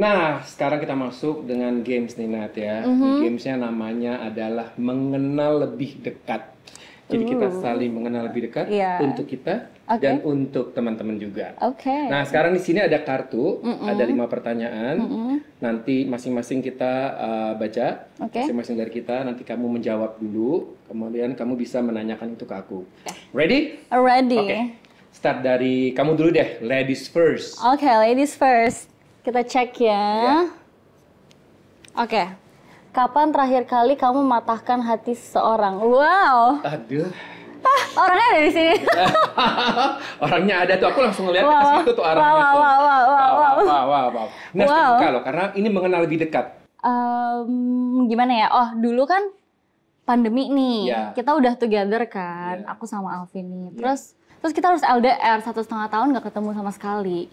Nah, sekarang kita masuk dengan games nih Nat ya. Gamesnya namanya adalah mengenal lebih dekat. Jadi kita saling mengenal lebih dekat untuk kita dan untuk teman-teman juga. Nah, sekarang di sini ada kartu, ada 5 pertanyaan. Nanti masing-masing kita baca, masing-masing dari kita. Nanti kamu menjawab dulu, kemudian kamu bisa menanyakan itu ke aku. Ready? Ready. Oke. Start dari kamu dulu deh, ladies first. Oke, ladies first. Kita cek ya. Oke. Kapan terakhir kali kamu mematahkan hati seseorang? Wow. Aduh. Orangnya ada di sini. Orangnya ada tuh, aku langsung ngeliat ke situ tuh arahnya tuh. Wow. Ini harus terbuka loh, karena ini mengenal lebih dekat. Gimana ya? Oh, dulu kan pandemi nih. Yeah. Kita udah together kan, aku sama Alvin nih. Terus kita harus LDR 1,5 tahun gak ketemu sama sekali.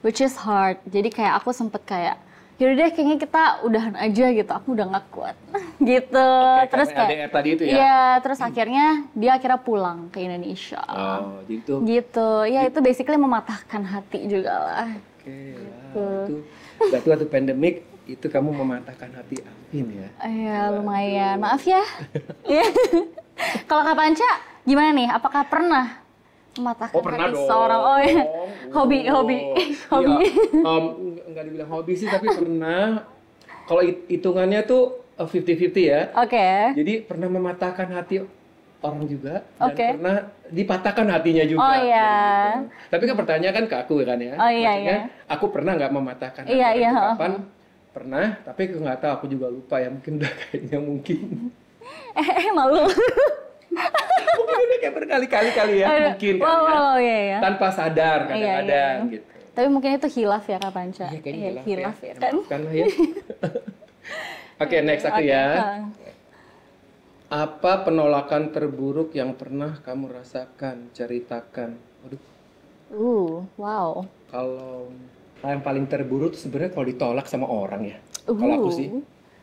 Which is hard. Jadi kayak aku sempet kayak, yaudah deh kayaknya kita udahan aja gitu. Aku udah gak kuat gitu. Terus kayak LDR tadi itu ya? Iya, terus akhirnya dia pulang ke Indonesia. Oh, gitu. Gitu. Ya itu basically mematahkan hati juga lah. Oke, itu berarti waktu pandemik itu kamu mematahkan hati Alvin ya? Iya, lumayan. Maaf ya. Kalau Kak Panca, gimana nih? Apakah pernah mematahkan hati seorang? Oh ya, hobi. Nggak dibilang hobi sih, tapi pernah. Kalau hitungannya tuh 50-50 ya. Oke. Jadi pernah mematahkan hati orang juga dan pernah dipatahkan hatinya juga. Oh iya. Gitu. Tapi kan pertanyaan kan ke aku kan ya. Oh iya. Maksudnya aku pernah nggak mematahkan hati orang itu kapan? Pernah, tapi aku nggak tahu. Aku juga lupa ya. Mungkin udah kayaknya malu. Mungkin udah kayak berkali-kali ya, mungkin kan ya. Iya. Tanpa sadar kadang-kadang gitu. Tapi mungkin itu hilaf ya Kak Panca. Iya, kayaknya hilaf ya kan. Karena ya. Oke, next aku ya. Apa penolakan terburuk yang pernah kamu rasakan? Ceritakan. Waduh. Wow. Kalau yang paling terburuk sebenarnya kalau ditolak sama orang ya. Kalau aku sih.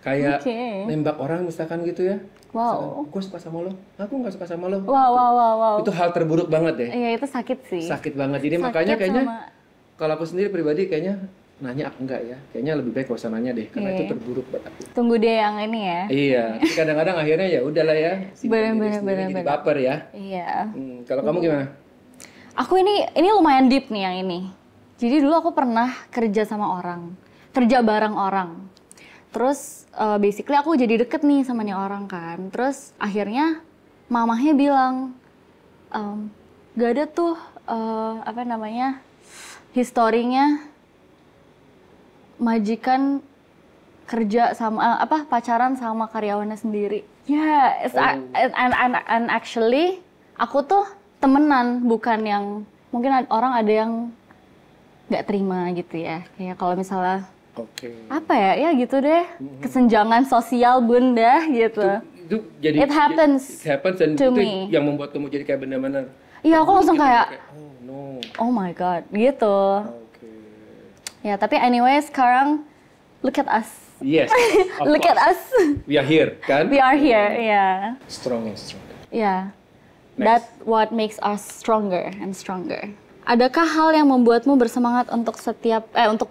Kayak nembak orang misalkan gitu ya. Wow. Gue suka sama lo, aku nggak suka sama lo. Wow. Itu hal terburuk banget deh. Iya, itu sakit sih. Sakit banget. Jadi makanya kayaknya kalau aku sendiri pribadi kayaknya nanya apa enggak ya. Kayaknya lebih baik gak usah nanya deh, karena itu terburuk buat aku. Tunggu deh yang ini ya. Iya. Kadang-kadang akhirnya ya udahlah ya. Bener. Jadi baper ya. Iya. Kalau kamu gimana? Aku ini lumayan deep nih yang ini. Jadi dulu aku pernah kerja bareng orang. Terus basically aku jadi deket nih sama nih orang kan. Terus akhirnya mamahnya bilang, gak ada tuh historinya majikan kerja sama pacaran sama karyawannya sendiri. And actually aku tuh temenan, bukan yang mungkin orang ada yang nggak terima gitu ya. Kayak kalau misalnya apa ya gitu deh, kesenjangan sosial bunda gitu. Itu jadi it happens dan to itu me. yang membuat kamu jadi kayak benar-benar. Iya, aku langsung kayak oh my god gitu. Ya tapi anyway sekarang look at us. Yes. Look at us. We are here kan? We are here, yeah. Strong and stronger. Yeah. That what makes us stronger and stronger. Adakah hal yang membuatmu bersemangat untuk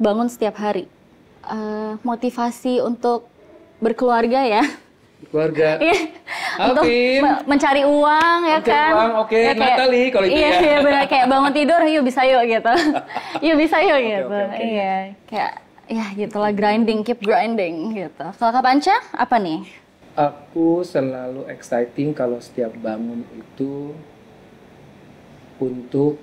bangun setiap hari? Motivasi untuk berkeluarga ya. Keluarga. Untuk mencari uang ya kan. Uang, ya, Natalie kalau itu ya. Iya benar, kayak bangun tidur yuk bisa yuk gitu. Yuk bisa yuk gitu. Iya, kayak ya gitulah, keep grinding gitu. Kalau Kak Panca apa nih? Aku selalu exciting kalau setiap bangun itu untuk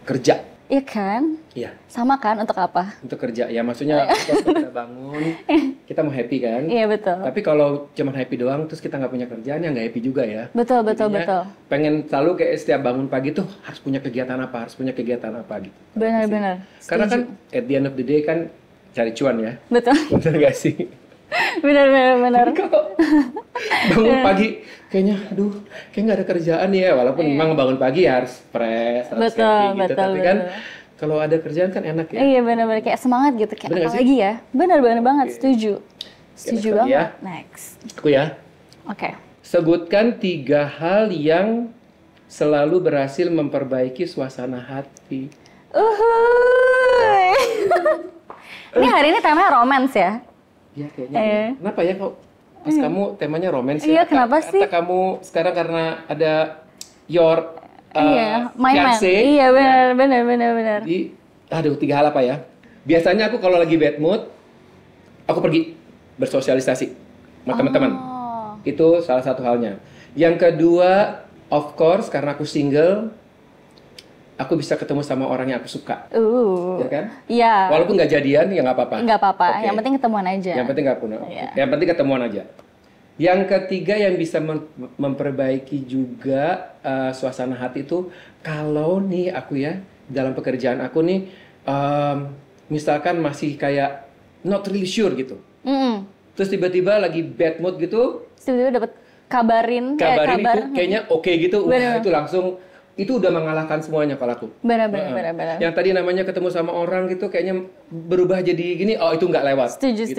kerja. Iya kan? Iya. Sama kan, untuk apa? Untuk kerja, ya maksudnya kita bangun, kita mau happy kan? Iya betul. Tapi kalau cuma happy doang, terus kita nggak punya kerjaan, ya nggak happy juga ya. Betul. Pengen selalu kayak setiap bangun pagi tuh harus punya kegiatan apa gitu. Benar. Karena kan at the end of the day kan cari cuan ya. Betul. Bener gak sih? Benar. Kalau bangun pagi kayaknya kayak nggak ada kerjaan ya, walaupun memang bangun pagi ya harus fresh, harus happy gitu, tapi kan kalau ada kerjaan kan enak ya. Iya benar, kayak semangat gitu, kayak apa lagi ya. Benar banget, setuju banget. Ya. Next. Aku ya. Oke. Sebutkan 3 hal yang selalu berhasil memperbaiki suasana hati. Ini hari ini temanya romance ya? Iya kayaknya. Kenapa ya kok pas kamu temanya romance ya? Iya, kenapa sih? Kata kamu sekarang karena ada your my man. fiancé. Iya, benar. Jadi, aduh, 3 hal apa ya? Biasanya aku kalau lagi bad mood, aku pergi bersosialisasi sama teman-teman. Itu salah satu halnya. Yang kedua, of course, karena aku single, aku bisa ketemu sama orang yang aku suka. Ya kan? Iya. Walaupun nggak jadian, ya nggak apa-apa. Nggak apa-apa, Okay. yang penting ketemuan aja. Yang penting ketemuan aja. Yang ketiga yang bisa memperbaiki juga suasana hati itu, kalau nih aku ya, dalam pekerjaan aku nih, misalkan masih kayak not really sure gitu. Terus tiba-tiba lagi bad mood gitu. Tiba-tiba dapat kabarin itu kayaknya oke gitu. Wah, itu langsung, itu udah mengalahkan semuanya kalau aku. Benar. Yang tadi namanya ketemu sama orang gitu kayaknya berubah jadi gini, oh itu nggak lewat. Setuju.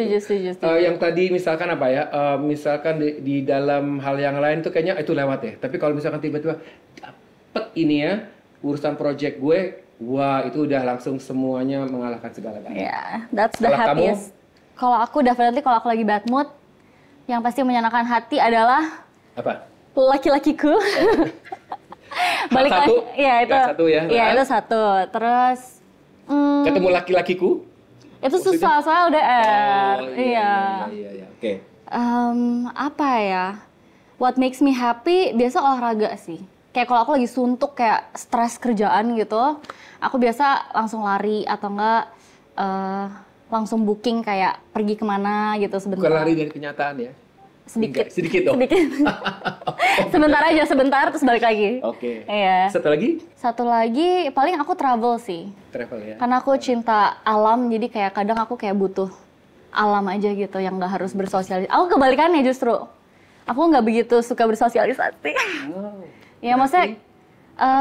Yang tadi misalkan apa ya, misalkan di dalam hal yang lain tuh kayaknya itu lewat ya. Tapi kalau misalkan tiba-tiba dapet ini ya, urusan project gue, wah itu udah langsung semuanya mengalahkan segala-galanya. Yeah, that's the happiest. Kalau aku definitely kalau aku lagi bad mood, yang pasti menyenangkan hati adalah apa? Laki-lakiku. Balik satu, ya itu satu ya. Iya itu satu. Terus ketemu laki-lakiku. Itu susah soalnya udah Iya. Oke. Apa ya? What makes me happy biasa olahraga sih. Kayak kalau aku lagi suntuk kayak stres kerjaan gitu, aku biasa langsung lari atau enggak langsung booking kayak pergi kemana gitu sebentar. Bukan lari dari kenyataan ya? Sedikit dong. sebentar terus balik lagi. Oke. Iya. Satu lagi paling aku travel sih. Travel ya. Karena aku cinta alam, jadi kayak kadang aku kayak butuh alam aja gitu yang nggak harus bersosialisasi. Aku kebalikannya justru. Aku nggak begitu suka bersosialisasi. Ya maksudnya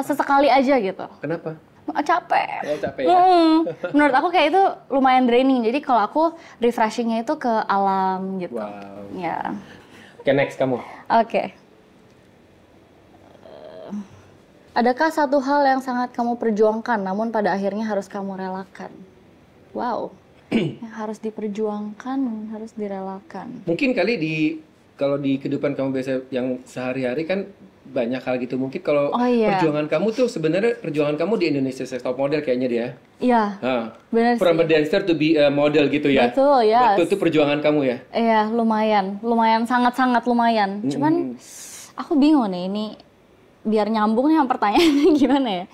sesekali aja gitu. Kenapa? Capek. Capek ya? Menurut aku kayak itu lumayan draining. Jadi kalau aku refreshingnya itu ke alam gitu. Wow. Ya. Oke, next kamu. Oke. Adakah satu hal yang sangat kamu perjuangkan namun pada akhirnya harus kamu relakan? Wow. Yang harus diperjuangkan, harus direlakan. Mungkin kali kalau di kehidupan kamu biasa yang sehari-hari kan banyak hal gitu. Mungkin kalau perjuangan kamu tuh sebenarnya perjuangan kamu di Indonesia Next Top Model kayaknya dia. Iya. Benar sih. From a dancer to be a model gitu ya. Betul, ya. Waktu itu perjuangan kamu ya. Iya, lumayan, sangat-sangat lumayan. Cuman aku bingung nih ini biar nyambung nih pertanyaannya gimana ya.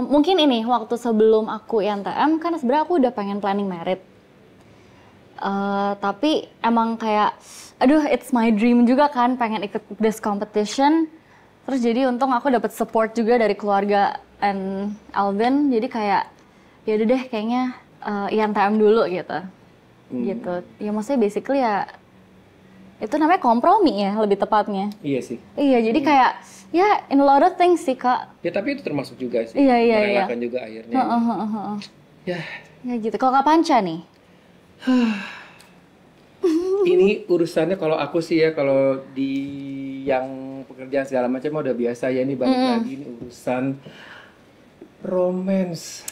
Mungkin ini waktu sebelum aku INTM kan sebenarnya aku udah pengen planning merit. Tapi emang kayak aduh it's my dream juga kan pengen ikut this competition. Terus jadi untung aku dapat support juga dari keluarga and Alvin. Jadi kayak ya udah deh kayaknya INTM dulu gitu. Gitu. Ya maksudnya basically ya itu namanya kompromi ya lebih tepatnya. Iya sih. Iya, jadi kayak ya in a lot of things sih, Kak. Ya tapi itu termasuk juga sih. Iya. Merelakan juga akhirnya. Ya gitu. Kalau Kak Panca nih? Ini urusannya kalau aku sih ya, kalau di yang pekerjaan segala macam udah biasa ya, ini balik lagi ini urusan romance.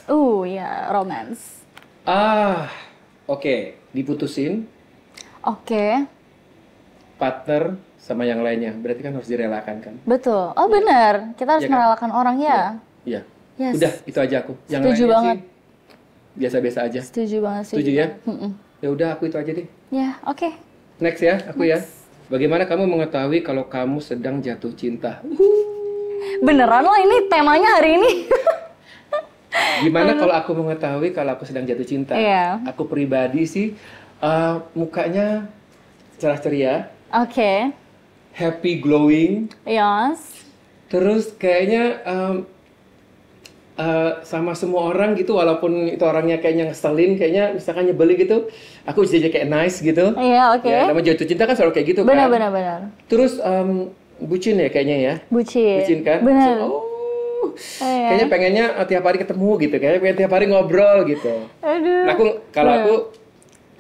Ya, romance. Oke, diputusin. Oke. Partner sama yang lainnya, berarti kan harus direlakan kan? Betul. Oh benar, kita harus merelakan orang ya. Iya. Yes. Udah, itu aja aku. Yang setuju lainnya banget. Sih biasa-biasa aja. Setuju banget sih. Setuju ya? Ya udah, aku itu aja deh. Ya, oke. Next ya, aku ya. Bagaimana kamu mengetahui kalau kamu sedang jatuh cinta? Beneran loh ini temanya hari ini. Gimana kalau aku mengetahui kalau aku sedang jatuh cinta? Aku pribadi sih mukanya cerah ceria. Oke. Happy glowing. Yes. Terus kayaknya sama semua orang gitu, walaupun itu orangnya kayaknya ngeselin, kayaknya misalkan nyebelin gitu, aku jadi kayak nice gitu. Iya, oke. Ya, namanya jatuh cinta kan selalu kayak gitu kan. Benar. Terus bucin ya kayaknya ya. Bucin kan. Benar. Kayaknya pengennya tiap hari ketemu gitu, kayaknya pengen tiap hari ngobrol gitu. Aduh. Nah,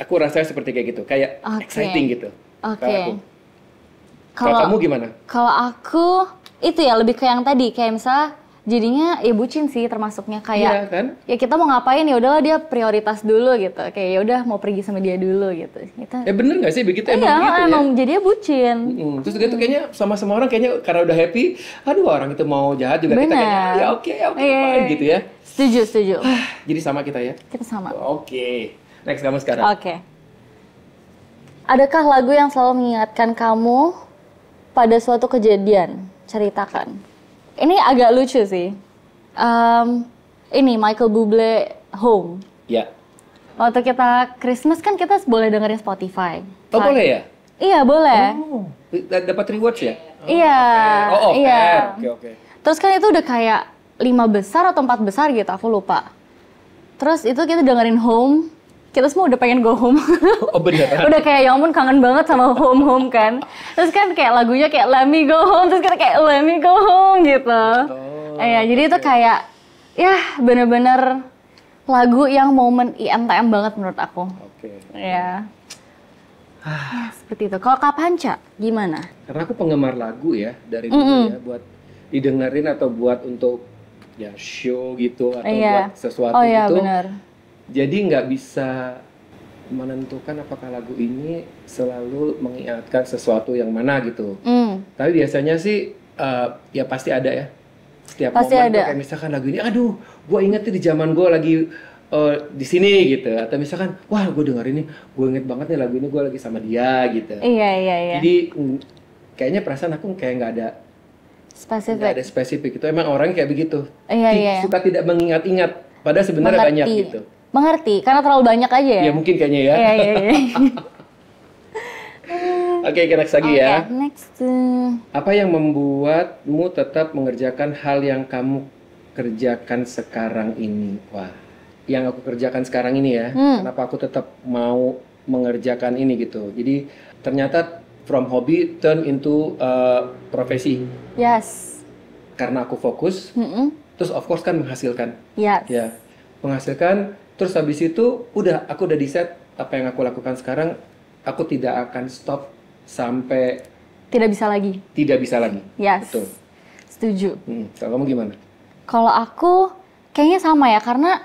aku rasanya seperti kayak gitu, kayak exciting gitu. Oke. Kalau kamu gimana? Kalau aku itu ya lebih ke yang tadi, kayak misalnya jadinya ya bucin sih termasuknya kayak Iya kan? ya kita mau ngapain ya udahlah dia prioritas dulu gitu, kayak ya udah mau pergi sama dia dulu gitu. Kita Bener nggak sih begitu? iya, Begitu emang ya? jadinya bucin. Terus gitu kayaknya sama orang kayaknya karena udah happy, aduh orang itu mau jahat juga kita kayaknya ya oke fine gitu ya. Setuju. Jadi sama kita ya? Kita sama. Oke. Next kamu sekarang. Oke. Adakah lagu yang selalu mengingatkan kamu pada suatu kejadian? Ceritakan. Ini agak lucu sih. Ini Michael Bublé Home. Ya. Waktu kita Christmas kan kita boleh dengerin Spotify. Oh boleh ya? Iya boleh. Oh, dapat rewards ya? Iya. Oh, iya. Oke. Terus kan itu udah kayak 5 besar atau 4 besar gitu, aku lupa. Terus itu kita dengerin Home. Kita semua udah pengen go home. Oh beneran? Udah kayak ya ampun kangen banget sama home kan. Terus kan kayak lagunya kayak let me go home, terus kita kayak let me go home gitu. Iya, jadi itu kayak ya bener-bener lagu yang momen IMTM banget menurut aku. Oke. Iya. Ya, seperti itu. Kalau Kak Panca gimana? Karena aku penggemar lagu ya dari dulu ya, buat didengerin atau buat untuk ya show gitu atau buat sesuatu oh, iya, gitu. Bener. Jadi nggak bisa menentukan apakah lagu ini selalu mengingatkan sesuatu yang mana gitu. Tapi biasanya sih ya pasti ada ya. Setiap pasti momen ada. tuh kayak misalkan lagu ini, aduh, gue inget tuh di zaman gue lagi di sini gitu. Atau misalkan, wah gue denger ini, gue inget banget nih lagu ini gue lagi sama dia gitu. Iya. Jadi kayaknya perasaan aku kayak nggak ada spesifik. Itu emang orang kayak begitu. Iya. Suka tidak mengingat-ingat. Padahal sebenarnya banyak gitu. Mengerti, karena terlalu banyak aja ya? Ya mungkin kayaknya ya. Iya. Oke, next lagi ya. Next. Apa yang membuatmu tetap mengerjakan hal yang kamu kerjakan sekarang ini? Wah, yang aku kerjakan sekarang ini ya. Kenapa aku tetap mau mengerjakan ini gitu. Jadi ternyata from hobby turn into profesi. Yes. Karena aku fokus, terus of course kan menghasilkan. Yes. Ya, menghasilkan. Terus habis itu aku udah decide apa yang aku lakukan sekarang, aku tidak akan stop sampai tidak bisa lagi. Yes. Betul. Setuju. Kalau kamu gimana? Kalau aku kayaknya sama ya, karena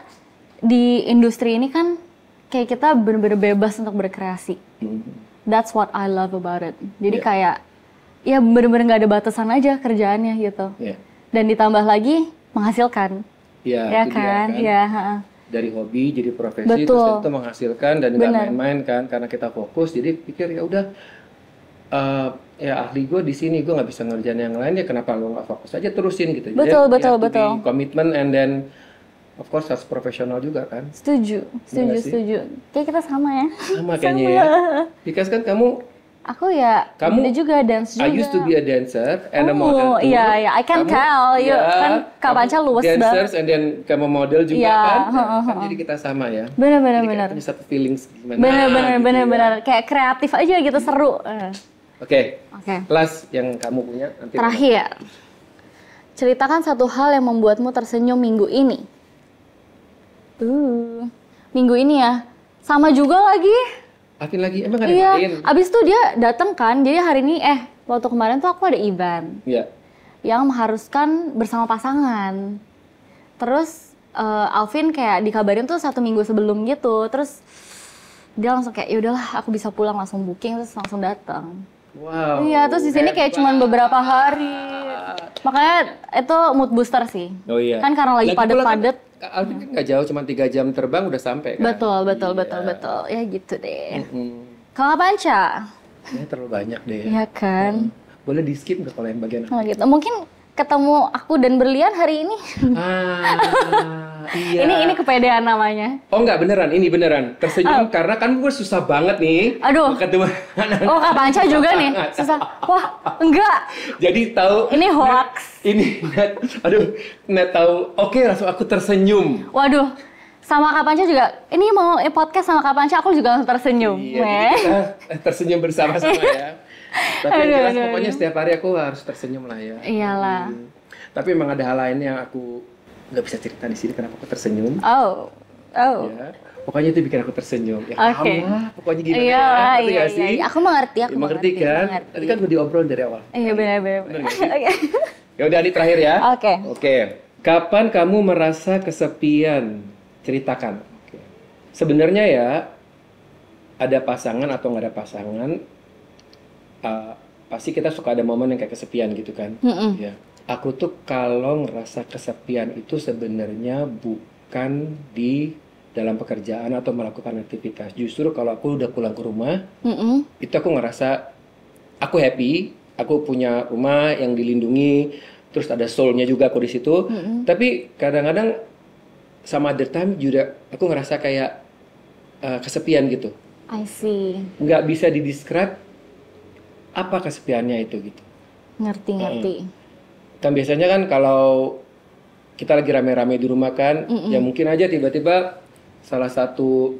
di industri ini kan kayak kita bener-bener bebas untuk berkreasi. That's what I love about it. Jadi kayak ya bener-bener nggak ada batasan aja kerjaannya gitu. Dan ditambah lagi menghasilkan. Ya kan? Ya. Dari hobi jadi profesi, terus itu menghasilkan dan nggak main-main kan, karena kita fokus. Jadi pikir ya udah, ya ahli gue di sini, gue nggak bisa ngerjain yang lain, ya kenapa lo nggak fokus aja terusin gitu. Betul. Komitmen and then of course harus profesional juga kan. Setuju. Kayak kita sama ya. Sama kayaknya ya. Because kan kamu juga dance juga. I used to be a dancer and a model too. Iya, I can tell. Kan Kak Panca luas banget. Dancers and then kamu model juga kan. Kan jadi kita sama ya. Benar. Punya satu feelings gimana. Benar. Kayak kreatif aja gitu, seru. Oke. Last yang kamu punya nanti. Terakhir. Ceritakan satu hal yang membuatmu tersenyum minggu ini. Minggu ini ya. Sama juga lagi. Alvin lagi, emang ada yang lain? Abis itu dia datang kan, jadi hari ini waktu kemarin tuh aku ada event yang mengharuskan bersama pasangan. Terus Alvin kayak dikabarin tuh 1 minggu sebelum gitu, terus dia langsung kayak yaudahlah aku bisa pulang, langsung booking terus langsung datang. Wow. Iya, terus di sini kayak cuman beberapa hari. Makanya itu mood booster sih. Oh iya. Kan karena lagi padet-padet. Alvin kan nggak jauh, cuma 3 jam terbang udah sampai kan? Betul. Ya gitu deh. Kalau Panca? Ya terlalu banyak deh. Iya kan? Boleh di skip nggak kalau yang bagian gitu. Mungkin ketemu aku dan berlian hari ini. Iya. Ini kepedean namanya. Oh enggak, beneran, ini beneran. Tersenyum karena kan gue susah banget nih. Aduh. Ketemu. Oh, Kak Panca juga nih. Susah. Wah, enggak. Jadi tahu. Ini hoax. Net tahu. Oke, langsung aku tersenyum. Waduh. Sama Kak Panca juga. Ini mau podcast sama Kak Panca, aku juga langsung tersenyum. Iya, jadi kita tersenyum bersama-sama ya. Tapi jelas pokoknya setiap hari aku harus tersenyum lah ya. Iyalah. Tapi emang ada hal lain yang aku nggak bisa cerita di sini kenapa aku tersenyum. Oh. Ya, pokoknya itu bikin aku tersenyum. Ya pokoknya gimana iya. Aku mengerti, mengerti kan? Tadi kan udah diobrol dari awal. Iya benar. Ya udah, ini terakhir ya. Oke. Kapan kamu merasa kesepian? Ceritakan. Oke. Sebenarnya ya, ada pasangan atau nggak ada pasangan, pasti kita suka ada momen yang kayak kesepian gitu kan. Ya. Aku tuh kalau ngerasa kesepian itu sebenarnya bukan di dalam pekerjaan atau melakukan aktivitas. Justru kalau aku udah pulang ke rumah, itu aku ngerasa aku happy, aku punya rumah yang dilindungi, terus ada soul-nya juga aku di situ. Tapi kadang-kadang sama other time juga aku ngerasa kayak kesepian gitu. I see. Nggak bisa didescribe apa kesepiannya itu gitu. Ngerti. Kan biasanya kan kalau kita lagi rame-rame di rumah kan, ya mungkin aja tiba-tiba salah satu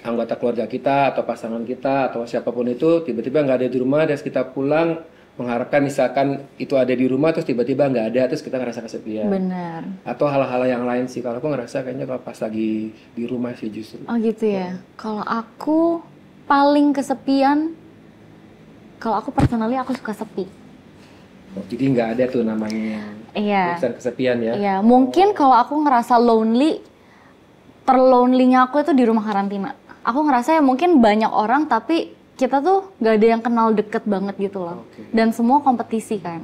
anggota keluarga kita atau pasangan kita atau siapapun itu tiba-tiba nggak ada di rumah, dan kita pulang mengharapkan misalkan itu ada di rumah terus tiba-tiba nggak ada, terus kita ngerasa kesepian. Benar. Atau hal-hal yang lain sih, kalau aku ngerasa kayaknya kalau pas lagi di rumah sih justru. Oh gitu ya. Kalau aku paling kesepian, kalau aku personally aku suka sepi. Oh, jadi nggak ada tuh namanya kesepian ya? Iya, mungkin kalau aku ngerasa lonely, terlonely-nya aku itu di rumah karantina. Aku ngerasa ya mungkin banyak orang tapi kita tuh gak ada yang kenal deket banget gitu loh. Dan semua kompetisi kan.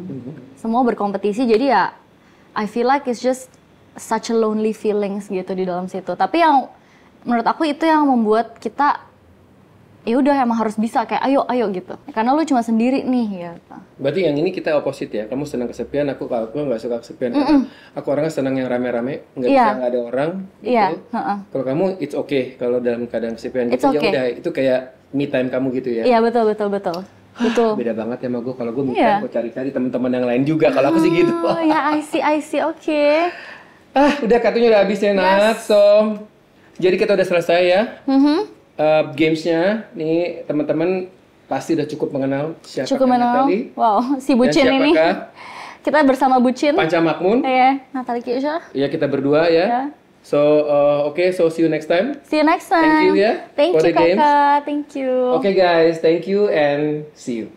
Semua berkompetisi, jadi ya I feel like it's just such a lonely feelings gitu di dalam situ. Tapi yang menurut aku itu yang membuat kita ya udah emang harus bisa kayak ayo gitu. Karena lu cuma sendiri nih gitu. Berarti yang ini kita opposite ya. Kamu senang kesepian, aku nggak suka kesepian. Aku orangnya senang yang rame-rame, nggak bisa nggak ada orang gitu. Kalau kamu it's okay kalau dalam keadaan kesepian gitu, ya udah itu kayak me time kamu gitu ya. Iya, betul. Beda banget ya sama gue. Kalau gue me time, gue cari-cari teman-teman yang lain juga. Kalau aku sih gitu. Oh ya, I see, oke. Udah katanya udah habis ya, Nat. So, jadi kita udah selesai ya. Gamesnya nih teman-teman pasti udah cukup mengenal siapa Nathalie. Wow, si Bucin ini. Kita bersama Bucin. Panca Makmun. Iya, Nathalie Kiusha. Iya, kita berdua ya. So, so see you next time. See you next time. Thank you ya. Thank you, Kakak. Thank you. Okay guys, thank you and see you.